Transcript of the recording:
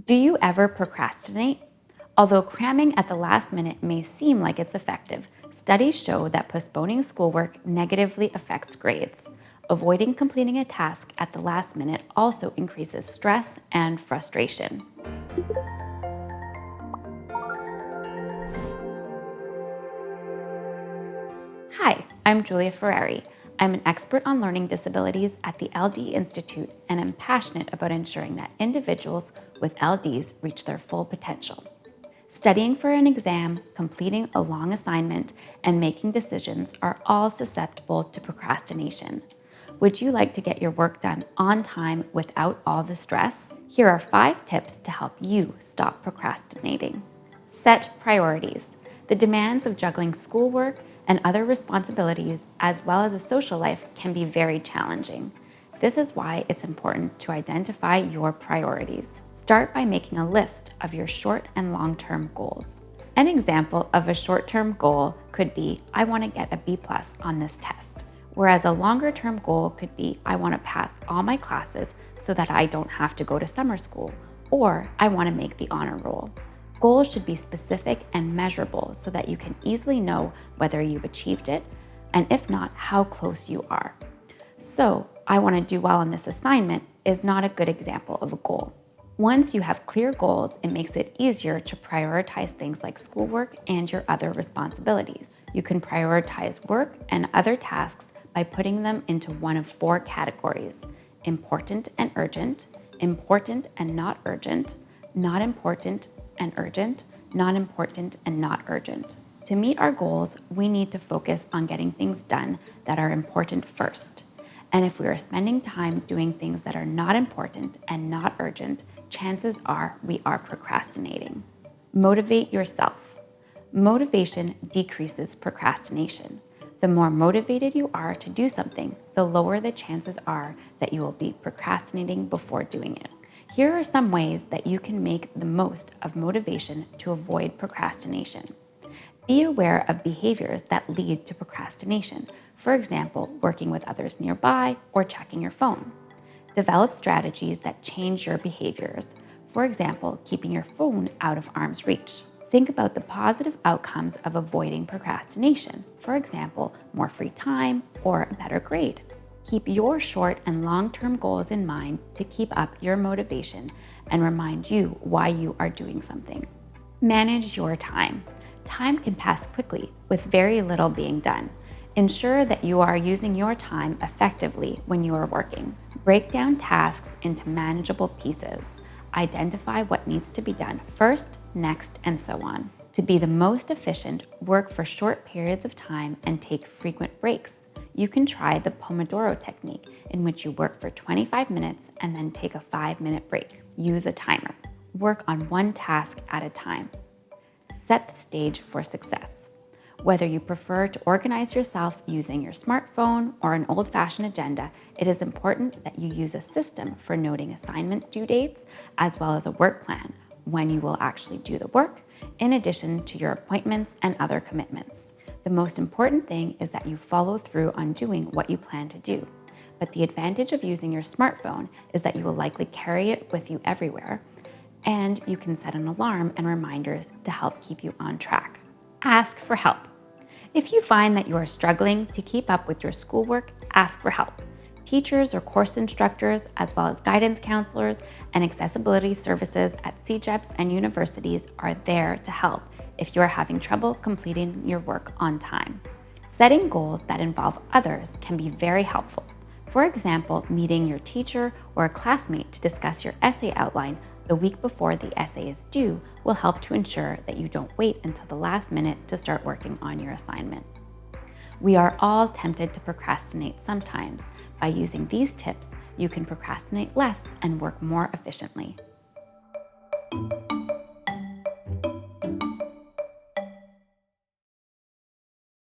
Do you ever procrastinate? Although cramming at the last minute may seem like it's effective, studies show that postponing schoolwork negatively affects grades. Avoiding completing a task at the last minute also increases stress and frustration. Hi, I'm Julia Ferrari. I'm an expert on learning disabilities at the LD Institute, and I'm passionate about ensuring that individuals with LDs reach their full potential. Studying for an exam, completing a long assignment, and making decisions are all susceptible to procrastination. Would you like to get your work done on time without all the stress? Here are 5 tips to help you stop procrastinating. Set priorities. The demands of juggling schoolwork and other responsibilities, as well as a social life, can be very challenging. This is why it's important to identify your priorities. Start by making a list of your short and long-term goals. An example of a short-term goal could be, I want to get a B+ on this test. Whereas a longer-term goal could be, I want to pass all my classes so that I don't have to go to summer school, or I want to make the honor roll. Goals should be specific and measurable so that you can easily know whether you've achieved it, and if not, how close you are. So, I want to do well on this assignment is not a good example of a goal. Once you have clear goals, it makes it easier to prioritize things like schoolwork and your other responsibilities. You can prioritize work and other tasks by putting them into one of 4 categories: important and urgent, important and not urgent, not important and urgent, not important and not urgent. To meet our goals, we need to focus on getting things done that are important first. And if we are spending time doing things that are not important and not urgent, chances are we are procrastinating. Motivate yourself. Motivation decreases procrastination. The more motivated you are to do something, the lower the chances are that you will be procrastinating before doing it. Here are some ways that you can make the most of motivation to avoid procrastination. Be aware of behaviors that lead to procrastination. For example, working with others nearby or checking your phone. Develop strategies that change your behaviors. For example, keeping your phone out of arm's reach. Think about the positive outcomes of avoiding procrastination. For example, more free time or a better grade. Keep your short and long-term goals in mind to keep up your motivation and remind you why you are doing something. Manage your time. Time can pass quickly with very little being done. Ensure that you are using your time effectively when you are working. Break down tasks into manageable pieces. Identify what needs to be done first, next, and so on. To be the most efficient, work for short periods of time and take frequent breaks. You can try the Pomodoro technique, in which you work for 25 minutes and then take a 5-minute break. Use a timer. Work on one task at a time. Set the stage for success. Whether you prefer to organize yourself using your smartphone or an old-fashioned agenda, it is important that you use a system for noting assignment due dates, as well as a work plan when you will actually do the work, in addition to your appointments and other commitments. The most important thing is that you follow through on doing what you plan to do. But the advantage of using your smartphone is that you will likely carry it with you everywhere, and you can set an alarm and reminders to help keep you on track. Ask for help. If you find that you are struggling to keep up with your schoolwork, ask for help. Teachers or course instructors, as well as guidance counselors and accessibility services at CEGEPs and universities are there to help if you are having trouble completing your work on time. Setting goals that involve others can be very helpful. For example, meeting your teacher or a classmate to discuss your essay outline the week before the essay is due will help to ensure that you don't wait until the last minute to start working on your assignment. We are all tempted to procrastinate sometimes. By using these tips, you can procrastinate less and work more efficiently.